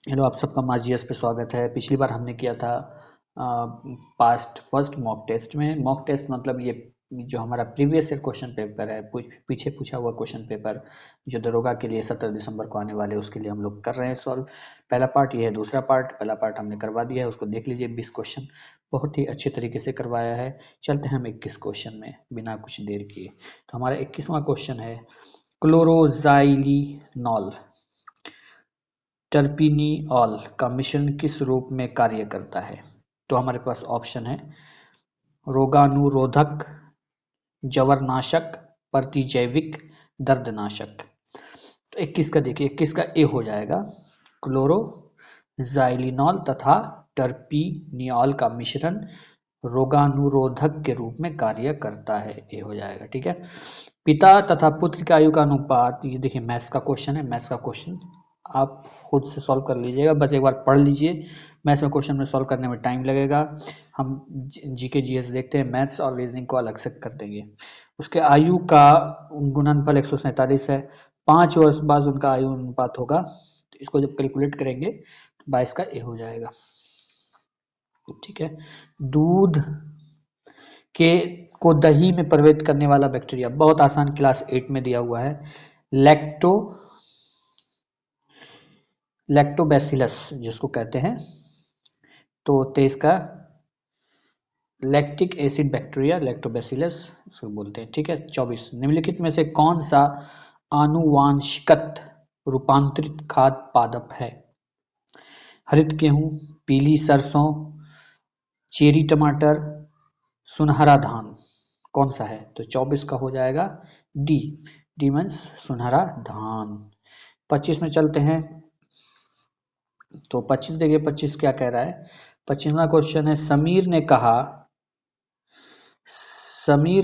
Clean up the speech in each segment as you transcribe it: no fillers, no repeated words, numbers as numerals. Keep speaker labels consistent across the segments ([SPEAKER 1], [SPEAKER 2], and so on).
[SPEAKER 1] Hello, आप सबका मास GS पे स्वागत है। पिछली बार हमने किया था फर्स्ट मॉक टेस्ट में। मॉक टेस्ट मतलब ये जो हमारा प्रीवियस ईयर क्वेश्चन पेपर है, पीछे पूछा हुआ क्वेश्चन पेपर जो दरोगा के लिए 17 दिसंबर को आने वाले, उसके लिए हम लोग कर रहे हैं सॉल्व। पहला पार्ट ये है, दूसरा पार्ट। पहला पार्ट हमने करवा दिया है, उसको देख लीजिए। 20 क्वेश्चन बहुत ही अच्छे तरीके से करवाया है। चलते हैं हम 21 क्वेश्चन में बिना कुछ देर किए। तो हमारा 21वां क्वेश्चन है, क्लोरोजाइलिनॉल टर्पिनिऑल का मिश्रण किस रूप में कार्य करता है? तो हमारे पास ऑप्शन है रोगाणुरोधक, जवरनाशक, प्रतिजैविक, दर्दनाशक। तो 21 का देखिए, 21 का ए हो जाएगा। क्लोरोजाइलिनॉल तथा टर्पिनिऑल का मिश्रण रोगाणुरोधक के रूप में कार्य करता है, ए हो जाएगा। ठीक है। पिता तथा पुत्र की आयु का अनुपात, ये देखिए मैथ्स का क्वेश्चन है। मैथ्स का क्वेश्चन आप खुद से सॉल्व कर लीजिएगा, बस एक बार पढ़ लीजिए। मैथ्स में क्वेश्चन में सॉल्व करने में टाइम लगेगा। हम जीके जीएस देखते हैं, मैथ्स और रीजनिंग को अलग से कर देंगे। उसके आयु का गुणनफल 147 है। 5 वर्ष बाद उनका आयु अनुपात होगा, तो इसको जब कैलकुलेट करेंगे 22 का ए हो जाएगा। ठीक है। दूध के को दही में प्रवेश करने वाला बैक्टीरिया, बहुत आसान, क्लास 8 में दिया हुआ है। लैक्टोबैसिलस जिसको कहते हैं। तो 23 का लैक्टिक एसिड बैक्टीरिया, लैक्टोबैसिलस इसको बोलते हैं। ठीक है। 24, निम्नलिखित में से कौन सा आनुवांशिकत रूपांतरित खाद्य पादप है? हरित गेहूं, पीली सरसों, चेरी टमाटर, सुनहरा धान, कौन सा है? तो 24 का हो जाएगा डी। डी मीन्स सुनहरा धान। 25 में चलते हैं। तो 25 देखिए, 25 क्या कह रहा है। 25वां क्वेश्चन है, समीर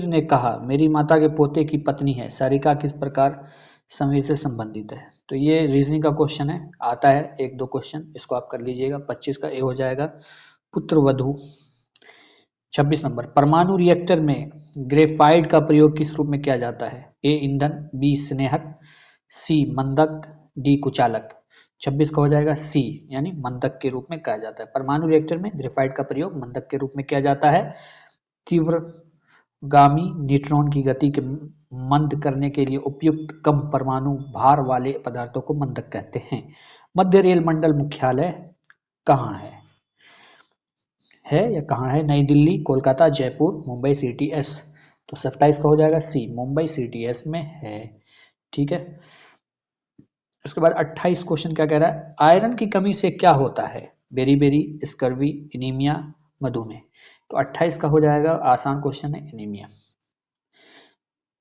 [SPEAKER 1] ने कहा मेरी माता के पोते की पत्नी है। सारिका किस प्रकार समीर से संबंधित है? तो ये रीजनिंग का क्वेश्चन है, आता है 1-2 क्वेश्चन, इसको आप कर लीजिएगा। 25 का ए हो जाएगा पुत्र वधू। 26 नंबर, परमाणु रिएक्टर में ग्रेफाइट का प्रयोग किस रूप में किया जाता है? ए ईंधन, बी स्नेहक, सी मंदक, डी कुचालक। 26 का हो जाएगा सी, यानी मंदक के रूप में किया जाता है। परमाणु रिएक्टर में ग्रेफाइट का प्रयोग मंदक के रूप में किया जाता है। तीव्रगामी न्यूट्रॉन की गति के मंद करने के लिए उपयुक्त कम परमाणु भार वाले पदार्थों को मंदक कहते हैं। मध्य रेल मंडल मुख्यालय कहाँ है या कहाँ है? नई दिल्ली, कोलकाता, जयपुर, मुंबई सीटीएस। तो 27 का हो जाएगा सी, मुंबई सीटीएस में है। ठीक है। उसके बाद 28 क्वेश्चन क्या कह रहा है, आयरन की कमी से क्या होता है? बेरी, स्कर्वी, एनीमिया, मधुमेह। तो 28 का हो जाएगा, आसान क्वेश्चन है, एनीमिया।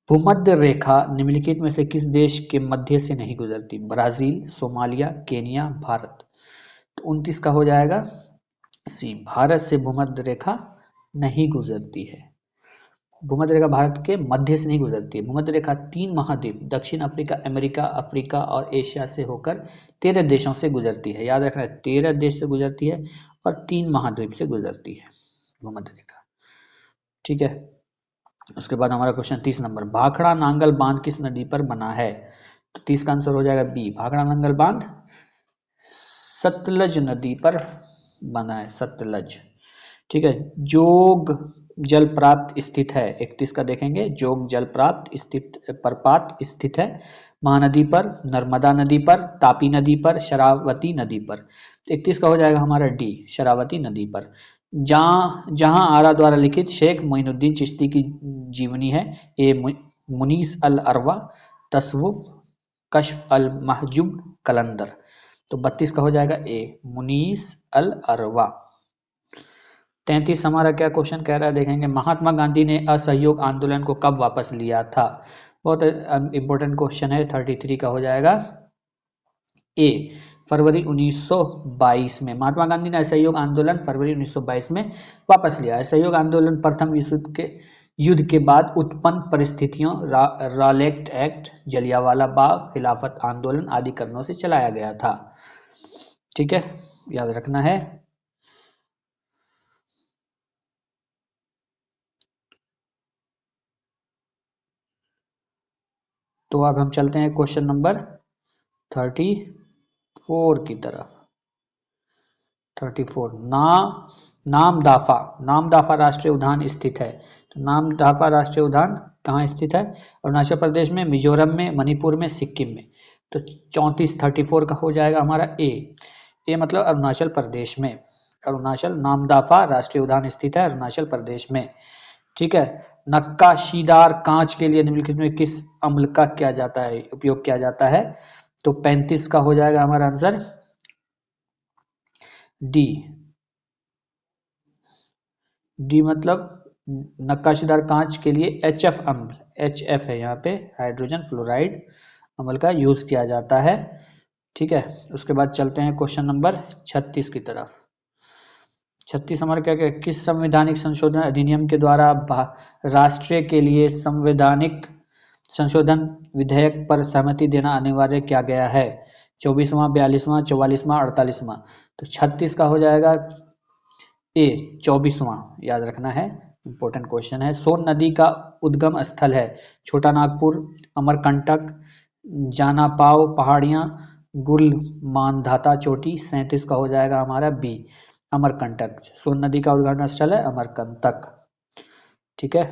[SPEAKER 1] भूमध्य रेखा निम्नलिखित में से किस देश के मध्य से नहीं गुजरती? Brazil, Somalia, Kenya, Bharat. तो 29 का हो जाएगा सी, भारत से भूमध्य रेखा नहीं गुजरती है। भूमध्य रेखा भारत के मध्य से नहीं गुजरती है। भूमध्य रेखा 3 महाद्वीप, दक्षिण अफ्रीका, अमेरिका, अफ्रीका और एशिया से होकर 13 देशों से गुजरती है। याद रखना, 13 देश से गुजरती है और 3 महाद्वीप से गुजरती है भूमध्य रेखा। ठीक है। उसके बाद हमारा क्वेश्चन 30 नंबर, भाखड़ा नांगल बांध किस नदी पर बना है? तो 30 का आंसर हो जाएगा बी, भाखड़ा नांगल बांध सतलज नदी पर बना है, सतलज। ठीक है। जोग जल प्राप्त स्थित है, 31 का देखेंगे, जोग जल प्राप्त स्थित प्रपात स्थित है महानदी पर, नर्मदा नदी पर, तापी नदी पर, शरावती नदी पर। तो 31 का हो जाएगा हमारा डी, शरावती नदी पर। जहां आरा द्वारा लिखित शेख मोइनुद्दीन चिश्ती की जीवनी है? ए मुनीस अल अरवा, तसव्वुफ, कश्फ अल महजुब, कलंदर। तो 32 का हो जाएगा ए, मुनीस अल अरवा। 33 हमारा क्या क्वेश्चन कह रहा है देखेंगे, महात्मा गांधी ने असहयोग आंदोलन को कब वापस लिया था? बहुत इंपॉर्टेंट क्वेश्चन है। 33 का हो जाएगा ए, फरवरी 1922 में। महात्मा गांधी ने असहयोग आंदोलन फरवरी 1922 में वापस लिया। असहयोग आंदोलन प्रथम युद्ध के बाद उत्पन्न परिस्थितियों, रॉलेट एक्ट, जलियांवाला बाग, खिलाफत आंदोलन आदि कारणों से चलाया गया था। ठीक है, याद रखना है। तो अब हम चलते हैं क्वेश्चन नंबर 34 की तरफ। 34। नामदाफा, नामदाफा राष्ट्रीय उद्यान स्थित है। तो नामदाफा राष्ट्रीय उद्यान कहाँ स्थित है? अरुणाचल प्रदेश में, मिजोरम में, मणिपुर में, सिक्किम में। तो 34 का हो जाएगा हमारा ए मतलब अरुणाचल प्रदेश में। अरुणाचल, नामदाफा राष्ट्रीय उद्यान स्थित है अरुणाचल प्रदेश में। ठीक है। नक्काशीदार कांच के लिए निम्नलिखित में किस अम्ल का किया जाता है, उपयोग किया जाता है? तो 35 का हो जाएगा हमारा आंसर डी। डी मतलब नक्काशीदार कांच के लिए HF अम्ल, HF है यहाँ पे, हाइड्रोजन फ्लोराइड अम्ल का यूज किया जाता है। ठीक है। उसके बाद चलते हैं क्वेश्चन नंबर 36 की तरफ। 36 हमारा क्या क्या, किस संवैधानिक संशोधन अधिनियम के द्वारा राष्ट्र के लिए संवैधानिक संशोधन विधेयक पर सहमति देना अनिवार्य किया गया है? 24वां, 42वां, 44वां, 48वां। तो 36 का हो जाएगा ए 24वां, याद रखना है, इंपॉर्टेंट क्वेश्चन है। सोन नदी का उद्गम स्थल है? छोटा नागपुर, अमरकंटक, जानापाव पहाड़ियां, गुल मानधाता चोटी। 37 का हो जाएगा हमारा बी अमरकंटक। सोन नदी का उद्गम स्थल है अमरकंटक। ठीक है।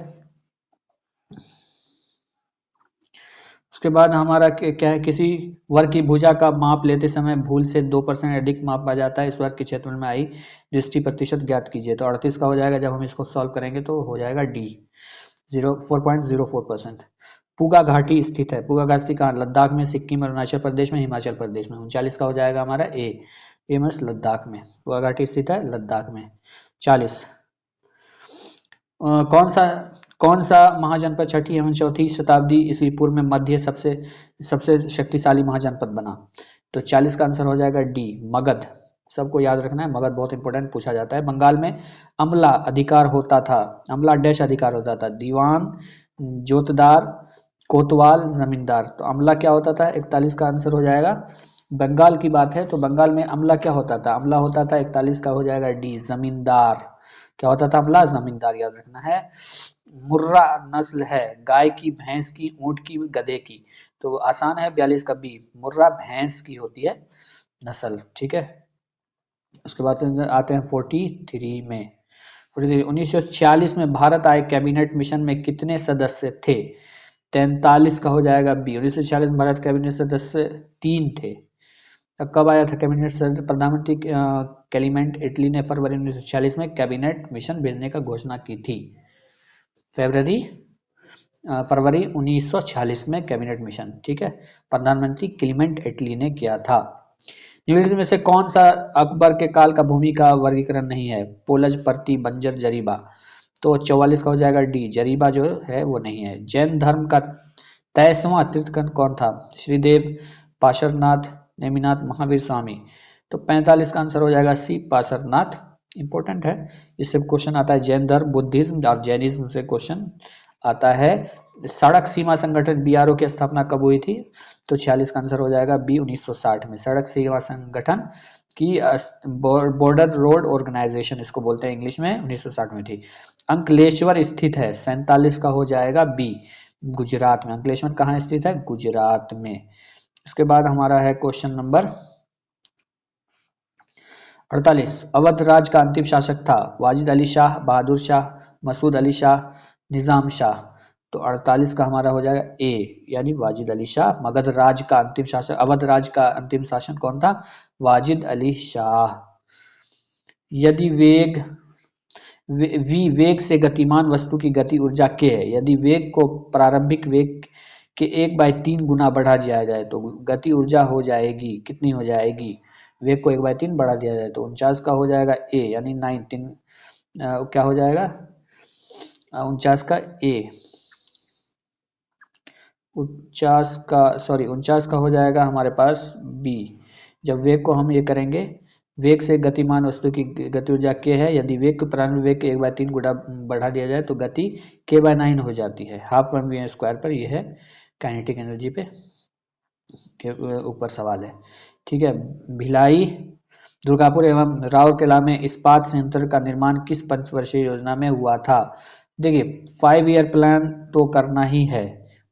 [SPEAKER 1] उसके बाद हमारा क्या है, किसी वर्ग की भुजा का माप लेते समय भूल से 2% अधिक मापा जाता है, इस वर्ग के क्षेत्रफल में आई दृष्टि प्रतिशत ज्ञात कीजिए। तो 38 का हो जाएगा, जब हम इसको सॉल्व करेंगे तो हो जाएगा डी 4.04%। पुगा घाटी स्थित है? पुगा घाटी कहाँ? लद्दाख में, सिक्किम, अरुणाचल प्रदेश में, हिमाचल प्रदेश में। 39 का हो जाएगा हमारा ए मीन्स लद्दाख में। पुगा घाटी स्थित है लद्दाख में। 40 कौन सा महाजनपद छठी एवं चौथी शताब्दी ईस्वी पूर्व में मध्य सबसे शक्तिशाली महाजनपद बना? तो 40 का आंसर हो जाएगा डी मगध। सबको याद रखना है, मगध बहुत इंपॉर्टेंट पूछा जाता है। बंगाल में अमला अधिकार होता था, अमला डैश अधिकार होता था? दीवान, जोतदार, कोतवाल, जमींदार। तो अमला क्या होता था? 41 का आंसर हो जाएगा। बंगाल की बात है तो बंगाल में अमला क्या होता था? अमला होता था 41 का हो जाएगा डी जमींदार। क्या होता था अमला? जमींदार, याद रखना है। मुर्रा नस्ल है? गाय की, भैंस की, ऊंट की, गधे की? तो आसान है, 42 का बी मुर्रा भैंस की होती है नस्ल। ठीक है। उसके बाद आते हैं 43 में। 1946 में भारत आए कैबिनेट मिशन में कितने सदस्य थे? 43 का हो जाएगा बी। 1946 में भारत कैबिनेट सदस्य 3 थे। कब आया था कैबिनेट सदस्य? प्रधानमंत्री क्लेमेंट एटली ने फरवरी 1946 में कैबिनेट मिशन भेजने का घोषणा की थी। फरवरी 1946 में कैबिनेट मिशन, ठीक है, प्रधानमंत्री क्लेमेंट एटली ने किया था। निम्नलिखित में से कौन सा अकबर के काल का भूमि का वर्गीकरण नहीं है? पोलज, पर्ती, बंजर, जरीबा। तो 44 का हो जाएगा डी जरीबा जो है वो नहीं है। जैन धर्म का 23वां तीर्थंकर कौन था? श्रीदेव, पार्श्वनाथ, नेमिनाथ, महावीर स्वामी। तो 45 का आंसर हो जाएगा सी पार्श्वनाथ। इंपॉर्टेंट है, इससे क्वेश्चन आता है। जैन धर्म, बुद्धिज्म और जैनिज्म से क्वेश्चन आता है। सड़क सीमा संगठन BRO की स्थापना कब हुई थी? तो 46 का आंसर हो जाएगा बी 1960 में। सड़क सीमा संगठन की बॉर्डर रोड ऑर्गेनाइजेशन इसको बोलते हैं इंग्लिश में, 1960 में थी। अंकलेश्वर स्थित है? 47 का हो जाएगा बी गुजरात में। अंकलेश्वर कहाँ स्थित है? गुजरात में। इसके बाद हमारा है क्वेश्चन नंबर 48। अवध राज का अंतिम शासक था? वाजिद अली शाह, बहादुर शाह, मसूद अली शाह, निजाम शाह। तो 48 का हमारा हो जाएगा ए यानी वाजिद अली शाह। मगध राज का अंतिम शासक, अवध राज का अंतिम शासक कौन था? वाजिद अली शाह। यदि वेग से गतिमान वस्तु की गति ऊर्जा के है, यदि वेग को प्रारंभिक वेग के 1/3 गुना बढ़ा दिया जाए तो गति ऊर्जा हो जाएगी कितनी हो जाएगी? वेग को 1/3 बढ़ा दिया जाए तो 49 का हो जाएगा ए यानी 19 क्या हो जाएगा 49 का ए 49 का हो जाएगा हमारे पास बी। जब वेग को हम ये करेंगे, वेग से गतिमान वस्तु की गति ऊर्जा के है, यदि वेग को प्रारंभिक वेग के 1/3 गुना बढ़ा दिया जाए तो गति k/9 हो जाती है। हाफ mv स्क्वायर पर यह है काइनेटिक एनर्जी पे के ऊपर सवाल है। ठीक है। भिलाई, दुर्गापुर एवं राउरकेला में इस्पात संयंत्र का निर्माण किस पंचवर्षीय योजना में हुआ था? देखिए 5 ईयर प्लान तो करना ही है,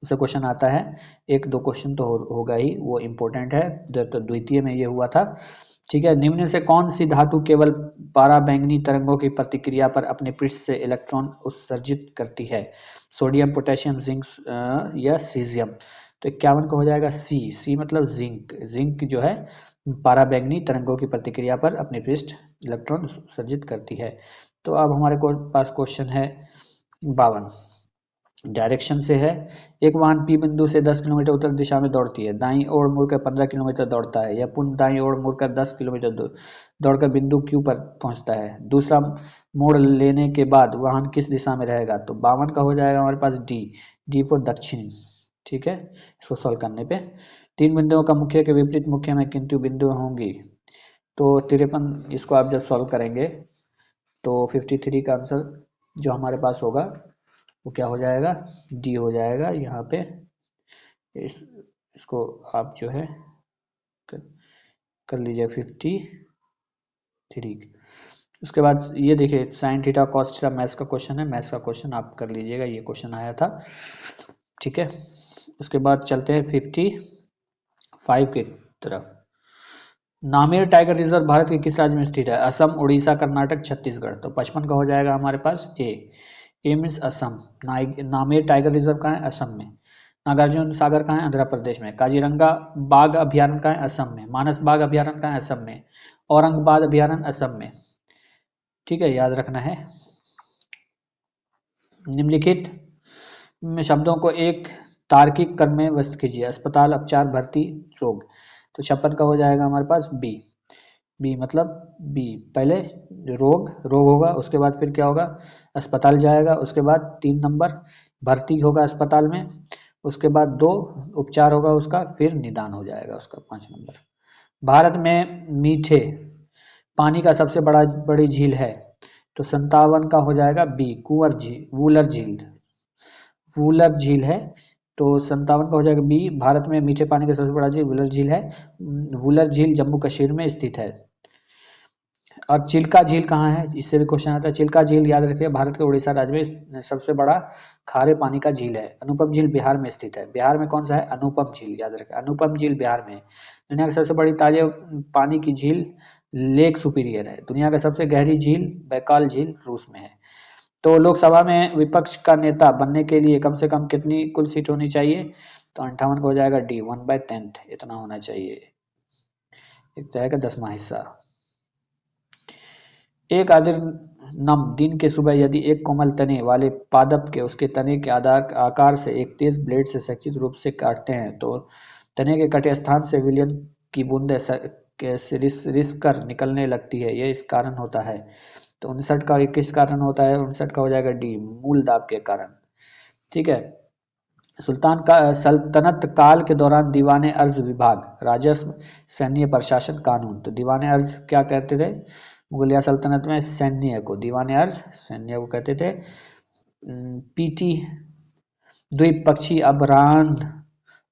[SPEAKER 1] उससे क्वेश्चन आता है। 1-2 क्वेश्चन तो होगा ही, वो इम्पोर्टेंट है। तो द्वितीय में ये हुआ था ठीक है। निम्न से कौन सी धातु केवल पराबैंगनी तरंगों की प्रतिक्रिया पर अपने पृष्ठ से इलेक्ट्रॉन उत्सर्जित करती है? सोडियम, पोटेशियम, जिंक या सीजियम? तो 51 का हो जाएगा सी मतलब जिंक। जिंक जो है पराबैंगनी तरंगों की प्रतिक्रिया पर अपने पृष्ठ इलेक्ट्रॉन उत्सर्जित करती है। तो अब हमारे पास क्वेश्चन है 52। डायरेक्शन से है, एक वाहन पी बिंदु से 10 किलोमीटर उत्तर दिशा में दौड़ती है, दाईं ओर मुड़कर 15 किलोमीटर दौड़ता है, यह पुनः दाईं ओर मुड़कर 10 किलोमीटर दौड़कर बिंदु क्यू पर पहुंचता है। दूसरा मोड़ लेने के बाद वाहन किस दिशा में रहेगा? तो 52 का हो जाएगा हमारे पास डी फॉर दक्षिण। ठीक है, इसको सॉल्व करने पे 3 बिंदुओं का मुख्य के विपरीत मुख्य में किंतु बिंदु होंगी। तो 53, इसको आप जब सॉल्व करेंगे तो 53 का आंसर जो हमारे पास होगा वो क्या हो जाएगा? डी हो जाएगा। यहाँ पे इसको आप जो है कर लीजिए 53। उसके बाद ये देखिए sine theta cos theta maths का क्वेश्चन है, मैथ्स का क्वेश्चन आप कर लीजिएगा, ये क्वेश्चन आया था। ठीक है, उसके बाद चलते हैं 55 की तरफ। नामेर टाइगर रिजर्व भारत के किस राज्य में स्थित है? असम, उड़ीसा, कर्नाटक, छत्तीसगढ़। तो 55 का हो जाएगा हमारे पास ए मीन्स असम। नामेर टाइगर रिजर्व कहाँ है? असम में। नागार्जुन सागर कहाँ है? आंध्र प्रदेश में। काजीरंगा बाघ अभ्यारण्य कहाँ है? असम में। मानस बाघ अभ्यारण्य कहाँ है? असम में। औरंगाबाद अभ्यारण्य असम में। ठीक है, याद रखना है। निम्नलिखित में शब्दों को एक तार्किक क्रम में व्यवस्थित कीजिए। अस्पताल, उपचार, भर्ती, रोग। तो 56 का हो जाएगा हमारे पास बी मतलब बी। पहले रोग होगा, उसके बाद फिर क्या होगा? अस्पताल जाएगा, उसके बाद 3 नंबर भर्ती होगा अस्पताल में, उसके बाद 2 उपचार होगा उसका, फिर निदान हो जाएगा उसका 5 नंबर। भारत में मीठे पानी का सबसे बड़ी झील है? तो 57 का हो जाएगा बी वूलर झील है। तो 57 का हो जाएगा बी। भारत में मीठे पानी का सबसे बड़ा झील वूलर झील है। वूलर झील जम्मू कश्मीर में स्थित है। और चिल्का झील कहाँ है? इससे भी क्वेश्चन आता है। चिल्का झील याद रखिए भारत के उड़ीसा राज्य में सबसे बड़ा खारे पानी का झील है। अनुपम झील बिहार में स्थित है। बिहार में कौन सा है? अनुपम झील, याद रखें अनुपम झील बिहार में। दुनिया की सबसे बड़ी ताजे पानी की झील लेक सुपीरियर है। दुनिया का सबसे गहरी झील बैकाल झील रूस में है। तो लोकसभा में विपक्ष का नेता बनने के लिए कम से कम कितनी कुल सीट होनी चाहिए? तो 58 का हो जाएगा डी 1/10 इतना होना चाहिए, एक जाएगा 10वां हिस्सा। एक आदिर नम दिन के सुबह यदि एक कोमल तने वाले पादप के उसके तने के आकार से एक तेज ब्लेड से सचित रूप से काटते हैं तो तने के कटे स्थान से विलयन की बूंदें रिस कर निकलने लगती है, यह इस कारण होता है। तो 59 का किस कारण होता है? 59 का हो जाएगा डी मूल दाब के कारण। ठीक है, सुल्तान का सल्तनत काल के दौरान दीवाने अर्ज विभाग, राजस्व, सैन्य प्रशासन, कानून। तो दीवाने अर्ज क्या कहते थे? मुगलिया सल्तनत में सैन्य को दीवाने अर्ज सैन्य को कहते थे। पीटी द्वीपक्षी अभ्यारण्य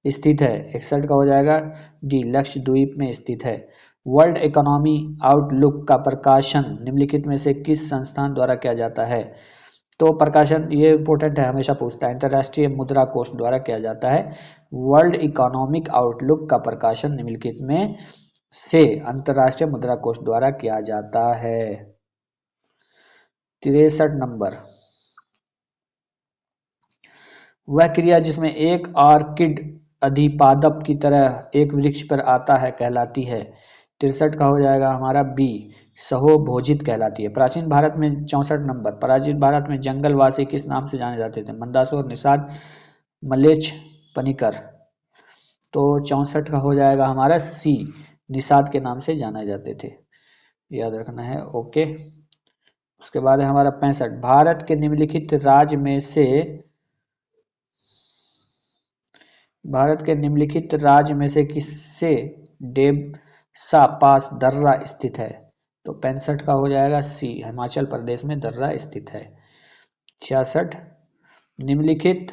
[SPEAKER 1] स्थित है? 61 का हो जाएगा डी लक्षद्वीप में स्थित है। वर्ल्ड इकोनॉमी आउटलुक का प्रकाशन निम्नलिखित में से किस संस्थान द्वारा किया जाता है? तो प्रकाशन ये इंपॉर्टेंट है, हमेशा पूछता है। अंतर्राष्ट्रीय मुद्रा कोष द्वारा किया जाता है। वर्ल्ड इकोनॉमिक आउटलुक का प्रकाशन निम्नलिखित में से अंतर्राष्ट्रीय मुद्रा कोष द्वारा किया जाता है। 63 नंबर, वह क्रिया जिसमें एक ऑर्किड अधिपादप की तरह एक वृक्ष पर आता है कहलाती है? 63 का हो जाएगा हमारा बी सहोभोजित कहलाती है। प्राचीन भारत में 64 नंबर, प्राचीन भारत में जंगलवासी किस नाम से जाने जाते थे? मंदासुर, निषाद, मलेच्छ, पनिकर। तो 64 का हो जाएगा हमारा सी निषाद के नाम से जाने जाते थे, याद रखना है। ओके, उसके बाद है हमारा 65, भारत के निम्नलिखित राज्य में से किससे डेबसा पास दर्रा स्थित है? तो 65 का हो जाएगा सी हिमाचल प्रदेश में दर्रा स्थित है। 66, निम्नलिखित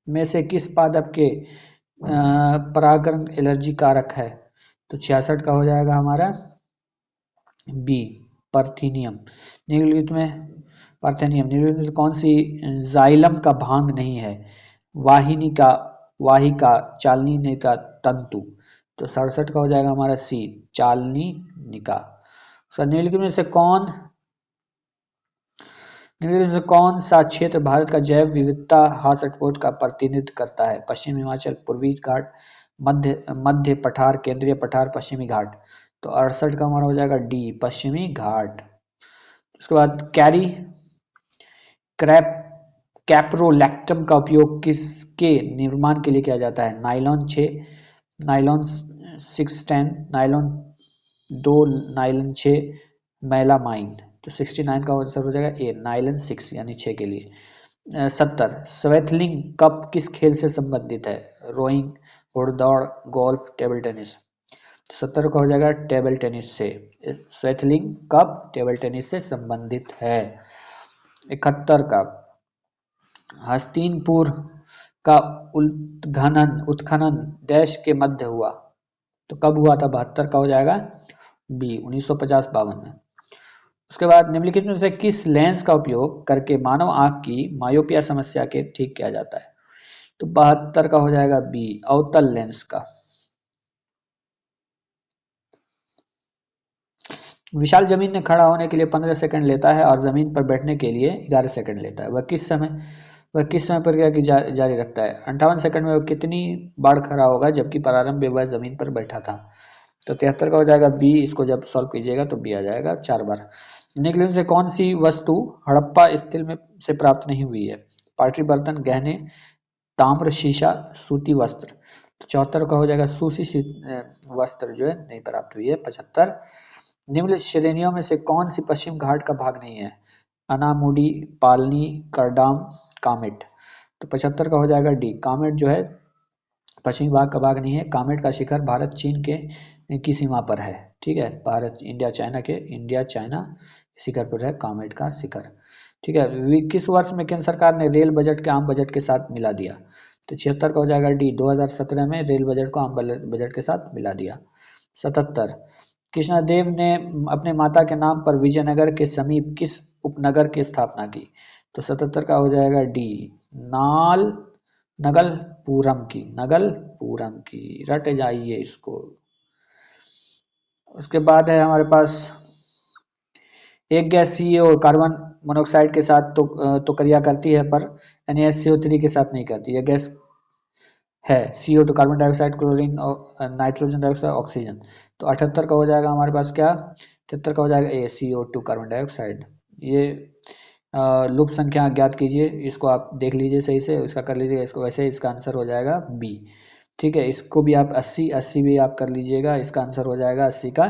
[SPEAKER 1] में से किस पादप के परागण एलर्जी कारक है? तो 66 का हो जाएगा हमारा बी पार्थेनियम। निम्नलिखित में कौन सी जाइलम का भांग नहीं है? वाहिका, चालनी का तंतु। तो 67 का हो जाएगा हमारा सी चालनी निका। निम्नलिखित में से कौन सा क्षेत्र भारत का जैव विविधता हॉटस्पॉट का प्रतिनिधित्व करता है? पश्चिम हिमाचल, पूर्वी घाट, मध्य पठार, केंद्रीय पठार, पश्चिमी घाट। तो 68 का हमारा हो जाएगा डी, पश्चिमी घाट। उसके बाद कैप्रोलैक्टम का उपयोग किसके निर्माण के लिए किया जाता है? Nylon 6, nylon 610, nylon 2, nylon 6, melamine. तो 69 का आंसर हो जाएगा ए, नायलॉन 6 यानी 6 के लिए। 70 स्वेथलिंग कप किस खेल से संबंधित है? रोइंग, घोड़दौड़, गोल्फ, टेबल टेनिस। 70 का हो जाएगा टेबल टेनिस से। स्वेथलिंग कप टेबल टेनिस से संबंधित है। 71 का हस्तिनपुर का उत्खनन डैश के मध्य हुआ। तो कब हुआ था? 72 का हो जाएगा बी, 1950-52 में। उसके बाद निम्नलिखित में से किस लेंस का उपयोग करके मानव आंख की मायोपिया समस्या के ठीक किया जाता है? तो 72 का हो जाएगा बी, अवतल लेंस का। विशाल जमीन में खड़ा होने के लिए 15 सेकंड लेता है और जमीन पर बैठने के लिए 11 सेकंड लेता है। वह किस समय प्रक्रिया की जारी रखता है? 58 सेकंड में वह कितनी बार खड़ा होगा जबकि प्रारंभ में वह जमीन पर बैठा था? तो 73 का हो जाएगा बी, इसको जब सॉल्व कीजिएगा तो बी आ जाएगा 4 बार। निम्नलिखित से कौन सी वस्तु हड़प्पा स्थिल में से प्राप्त नहीं हुई है? पार्टी बर्तन, गहने, ताम्र, शीशा, सूती वस्त्र। तो 74 का हो जाएगा सूती वस्त्र जो है नहीं प्राप्त हुई है। 75 निम्न श्रेणियों में से कौन सी पश्चिम घाट का भाग नहीं है? अनामुडी, पालनी, करडाम, कामेट। तो 75 का हो जाएगा डी, कामेट जो है पश्चिमी भाग का भाग नहीं है। कामेट का शिखर भारत चीन की सीमा पर है। ठीक है, भारत इंडिया चाइना शिखर पर है कामेट का शिखर। ठीक है, किस वर्ष में केंद्र सरकार ने रेल बजट के आम बजट के साथ मिला दिया? तो 76 का हो जाएगा डी, 2017 में रेल बजट को आम बजट के साथ मिला दिया। 77 कृष्णदेव ने अपने माता के नाम पर विजयनगर के समीप किस उपनगर की स्थापना की? तो 77 का हो जाएगा डी, नगलपुरम की। रट जाइए इसको। उसके बाद है हमारे पास एक गैस CO कार्बन मोनोऑक्साइड के साथ तो क्रिया करती है पर NaSCO3 के साथ नहीं करती। यह गैस है CO2 carbon dioxide, chlorine, nitrogen dioxide, oxygen. तो 78 का हो जाएगा हमारे पास क्या? 73 का हो जाएगा ए, CO2 कार्बन डाइऑक्साइड। ये लूप संख्या ज्ञात कीजिए, इसको आप देख लीजिए सही से, इसका कर लीजिएगा इसको, वैसे इसका आंसर हो जाएगा बी। ठीक है, इसको भी आप 80 भी आप कर लीजिएगा, इसका आंसर हो जाएगा 80 का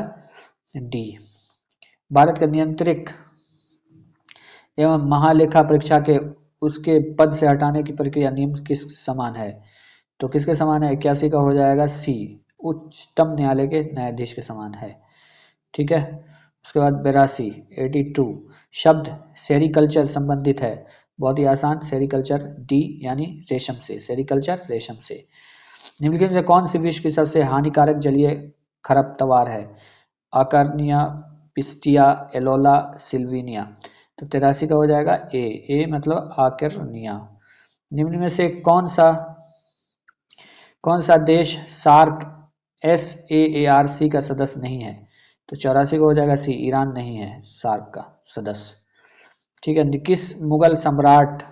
[SPEAKER 1] डी। भारत का नियंत्रक एवं महालेखा परीक्षा के उसके पद से हटाने की प्रक्रिया नियम किस समान है? तो किसके समान है? 81 का हो जाएगा सी, उच्चतम न्यायालय के न्यायाधीश के समान है। ठीक है, उसके बाद 82 शब्द सेरिकल्चर संबंधित है। बहुत ही आसान, सेरिकल्चर डी यानी रेशम से, सेरिकल्चर रेशम से। निम्नलिखित में कौन सी विश्व की सबसे हानिकारक जलीय खरपतवार है? आकार्निया, पिस्टिया, एलोला, सिल्वीनिया। तो 83 का हो जाएगा ए मतलब आकार्निया। निम्न में से कौन सा देश सार्क SAARC का सदस्य नहीं है? तो 84 का हो जाएगा सी, ईरान नहीं है सार्क का सदस्य। ठीक है, किस मुगल सम्राट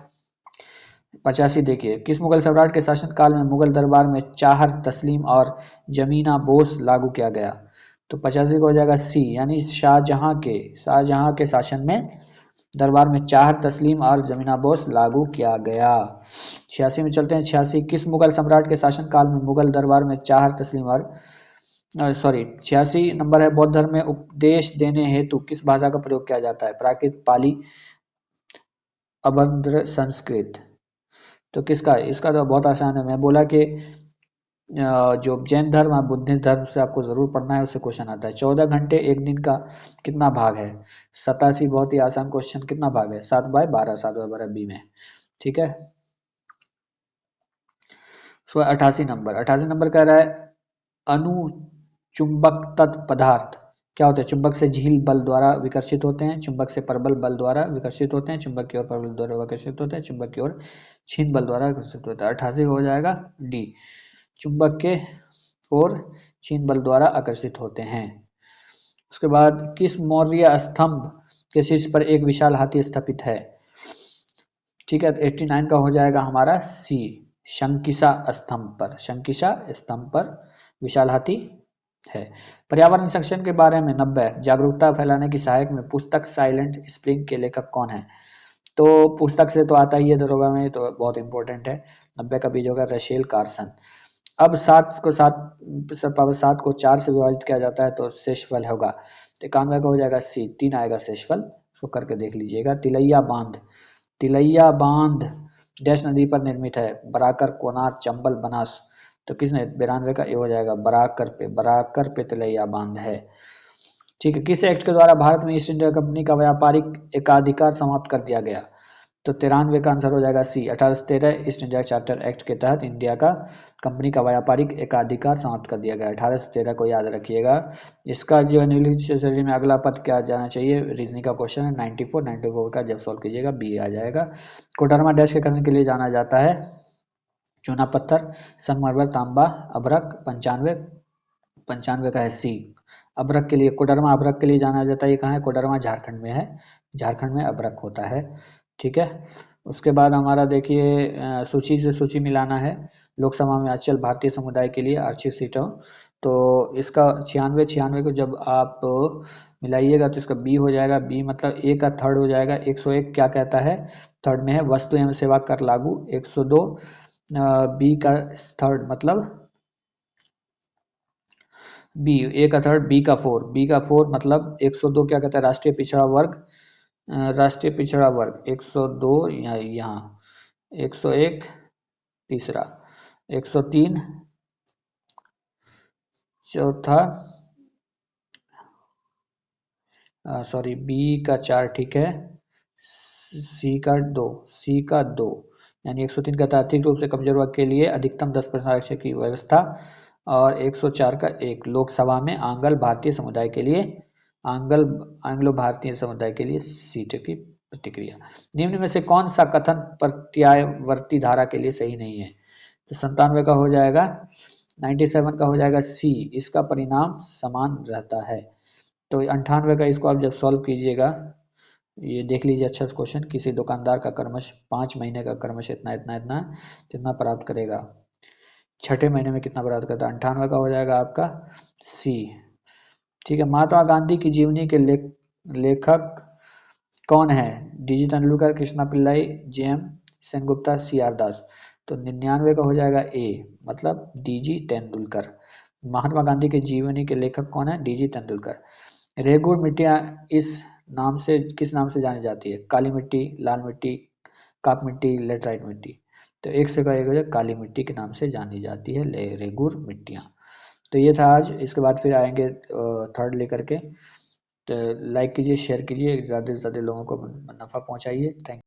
[SPEAKER 1] 85 देखिए, किस मुगल सम्राट के शासनकाल में मुगल दरबार में चाहर तस्लीम और जमीना बोस लागू किया गया? तो 85 का हो जाएगा सी, यानी शाहजहां के शासन में दरबार में चाहर तस्लीम और जमीना बोस लागू किया गया। 86 में चलते हैं। 86 किस मुगल सम्राट के शासनकाल में मुगल दरबार में चाहर तस्लीम और 86 नंबर है, बौद्ध धर्म में उपदेश देने हेतु किस भाषा का प्रयोग किया जाता है? प्राकृत, पाली, अभद्र, संस्कृत। तो किसका? इसका तो बहुत आसान है, मैं बोला कि जो जैन धर्म और बुद्धिस्ट धर्म से आपको जरूर पढ़ना है, उससे क्वेश्चन आता है। 14 घंटे एक दिन का कितना भाग है? 87 बहुत ही आसान क्वेश्चन, कितना भाग है? 7/12, 7/12 बी में। ठीक है, 88 नंबर कह रहा है अनुचुंबक तत्व पदार्थ क्या होते हैं? चुंबक से झील बल द्वारा विकर्षित होते हैं, चुंबक से प्रबल बल द्वारा विकर्षित होते हैं, चुंबक की ओर प्रबल द्वारा विकर्षित होते हैं, चुंबक की ओर छीन बल द्वारा विकर्षित होता है। 88 हो जाएगा डी, चुंबक के और छीन बल द्वारा आकर्षित होते हैं। उसके बाद किस मौर्य स्तंभ के शीर्ष पर एक विशाल हाथी स्थापित है? ठीक है, 89 का हो जाएगा हमारा सी, शंकिसा स्तंभ पर। शंकिसा स्तंभ पर विशाल हाथी है। पर्यावरण संरक्षण के बारे में 90 जागरूकता फैलाने की सहायक में पुस्तक साइलेंट स्प्रिंग के लेखक कौन है? तो पुस्तक से तो आता ही है दरोगा में, तो बहुत इंपॉर्टेंट है। 90 का बीज होगा रशेल कार्सन। अब 7 को 4 से विभाजित किया जाता है तो शेषफल होगा, 91 का हो जाएगा सी, 3 आएगा शेषफल। उसको करके देख लीजिएगा। तिलैया बांध, तिलैया बांध डैश नदी पर निर्मित है? बराकर, कोनार, चंबल, बनास। तो किसने? 92 का ए हो जाएगा बराकर पे तिलैया बांध है। ठीक है, किस एक्ट के द्वारा भारत में ईस्ट इंडिया कंपनी का व्यापारिक एकाधिकार समाप्त कर दिया गया? तो 93 का आंसर हो जाएगा सी, 1813 ईस्ट इंडिया चार्टर एक्ट के तहत इंडिया का कंपनी का व्यापारिक एकाधिकार समाप्त कर दिया गया। 1813 को याद रखिएगा। इसका जो है निम्नलिखित में अगला पद क्या जाना चाहिए? रीजनिंग का क्वेश्चन है। 94 का जब सॉल्व कीजिएगा बी आ जाएगा। कोडरमा डैश के करने के लिए जाना जाता है? चूना पत्थर, संगमरमर, तांबा, अभ्रक। 95 का है सी, अभ्रक के लिए। कोडरमा अभ्रक के लिए जाना जाता है। ये कहाँ है? कोडरमा झारखंड में है। झारखंड में अभ्रक होता है। ठीक है, उसके बाद हमारा देखिए सूची से सूची मिलाना है। लोकसभा में अचल भारतीय समुदाय के लिए आरक्षित सीटों, तो इसका 96 को जब आप मिलाइएगा तो इसका बी हो जाएगा। बी मतलब ए का थर्ड हो जाएगा। 101 क्या कहता है? थर्ड में है वस्तु एवं सेवा कर लागू। 102 बी का थर्ड मतलब बी, ए का थर्ड, बी का फोर मतलब 102 क्या कहता है? राष्ट्रीय पिछड़ा वर्ग। राष्ट्रीय पिछड़ा वर्ग 102 यहाँ 101 तीसरा, 103 चौथा, सॉरी बी का 4 ठीक है, सी का 2 यानी 103 का आर्थिक रूप से कमजोर वर्ग के लिए अधिकतम 10% आरक्षण की व्यवस्था। और 104 का 1 लोकसभा में आंग्लो भारतीय समुदाय के लिए सीट की प्रतिक्रिया। निम्न में से कौन सा कथन प्रत्यावर्ती धारा के लिए सही नहीं है? तो 97 का हो जाएगा, 97 का हो जाएगा सी, इसका परिणाम समान रहता है। तो 98 का इसको आप जब सॉल्व कीजिएगा, ये देख लीजिए अच्छा क्वेश्चन। किसी दुकानदार का कर्मश 5 महीने का कर्मश इतना इतना इतना कितना प्राप्त करेगा, छठे महीने में कितना प्राप्त करता है? 98 का हो जाएगा आपका सी। ठीक है, महात्मा गांधी की जीवनी के लेखक कौन है? DG Tendulkar, Krishna Pillai, JM Sengupta, CR Das. तो 99 का हो जाएगा ए, मतलब डीजी तेंदुलकर। महात्मा गांधी के जीवनी के लेखक कौन है? डीजी तेंदुलकर। रेगुर मिट्टियाँ इस नाम से किस नाम से जानी जाती है? काली मिट्टी, लाल मिट्टी, काप मिट्टी, लेटराइट मिट्टी। तो एक से का एक हो जाए, काली मिट्टी के नाम से जानी जाती है रेगुर मिट्टियाँ। तो ये था आज। इसके बाद फिर आएंगे थर्ड लेकर के। तो लाइक कीजिए, शेयर कीजिए, ज़्यादा से ज़्यादा लोगों को नफ़ा पहुंचाइए। थैंक